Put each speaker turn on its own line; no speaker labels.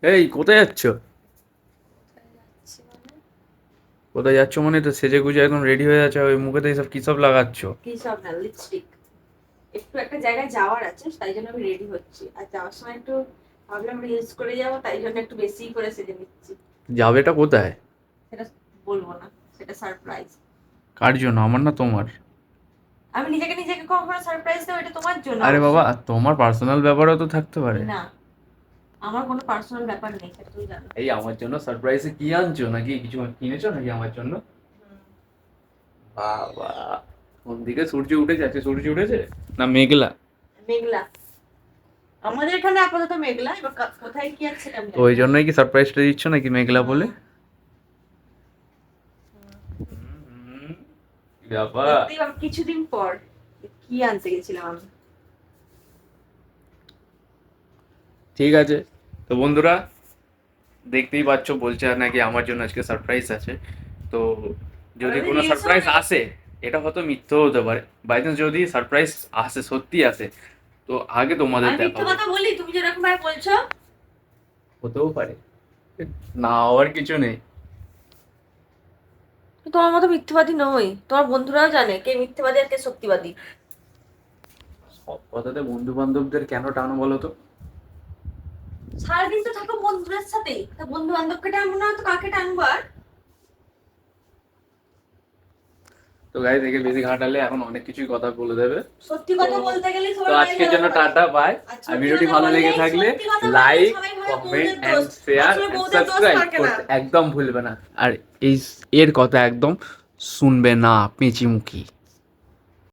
এই কোথায় যাচ্ছ?
যাচ্ছি মানে?
কোথায় যাচ্ছ মানে তো সেজে গুজে একদম রেডি হয়ে যাচ্ছে, ওই মুখেতে এইসব কি সব লাগাচ্ছ?
কি সব না, লিপস্টিক। একটু একটা জায়গায় যাওয়ার আছে, তাই জন্য আমি রেডি হচ্ছি। আর যাওয়ার সময় একটু ভাবলাম রিলস করে যাবো, তাই জন্য একটু বেশি করে সেজে নিচ্ছি।
যাবেটা কোথায়?
সেটা বলবো না, সেটা সারপ্রাইজ।
কার জন্য, আমার না তোমার?
আমি নিজেকে নিজেকে কখনো সারপ্রাইজ দেবো, এটা তোমার জন্য
আরে বাবা,
অবশ্যই।
তোমার পার্সোনাল ব্যাপারও তো থাকতে পারে।
না, আমার কোনো পার্সোনাল ব্যাপার নেই, সেটা তুমি জানো।
এই আমার জন্য সারপ্রাইজে কি আনছো, নাকি কিছু কিনেছো নাকি আমার জন্য?
হুম।
বাবা, কোন দিকে সূর্য উঠে যাচ্ছে? সূর্য উঠেছে না মেঘলা?
মেঘলা। আমাদের এখানে আপাতত মেঘলা, এবার কোথায় কি আছে সেটা আমি
তো
জানি
ওই
না।
জন্যই কি সারপ্রাইজটা দিচ্ছ নাকি মেঘলা বলে?
হুম।
হুম, কি ব্যাপার?
দেখতেই পাবো কিছুদিন পর কি আনতে গেছিলাম আমি।
ঠিক আছে, তো বন্ধুরা দেখতেই পাচ্ছ, বলছে আর নাকি আমার জন্য আজকে সারপ্রাইজ আছে। তো যদি
অলরেডি
কোনো
রিলসও
সারপ্রাইজ
বানিয়ে।
আসে, এটা হয়তো মিথ্যেও হতে পারে। বাই চান্স যদি সারপ্রাইজ আসে, সত্যি আসে, তো আগে তোমাদের
আমি মিথ্যে
দেখাবো।
কথা বলি, তুমি যেরকম ভাবে বলছো।
হতেও পারে, না হওয়ার কিছু নেই।
তোমার মতো মিথ্যেবাদী নই, তোমার বন্ধুরাও জানে কে মিথ্যেবাদী আর কে সত্যিবাদী।
সব কথাতে বন্ধু বান্ধবদের কেন টানো বলো তো?
সারাদিন তো থাকো বন্ধুদের সাথেই, তা বন্ধু বান্ধবকে টানবো না তো কাকে টানবো আর?
তো গাইস, একে বেশি ঘাটালে এখন অনেক কিছুই কথা বলে দেবে।
সত্যি
তো
কথা বলতে গেলেই
তো
সবার গায়ে
আজকের জন্য
জ্বালাতে হয়।
Tata bye.
আর
আর
সত্যি
ভিডিওটি
কথা
ভালো লেগে
বললেই,
থাকলে
সত্যি কথা বললেই
লাইক,
সবাই ভাবে
কমেন্ট
বউদের
এন্ড
দোষ।
শেয়ার
আসলে
এন্ড
বউদের দোষ
সাবস্ক্রাইব
থাকে না।
করতে একদম ভুলবে না। আর এই এর কথা একদম শুনবে না পেঁচিমুখী।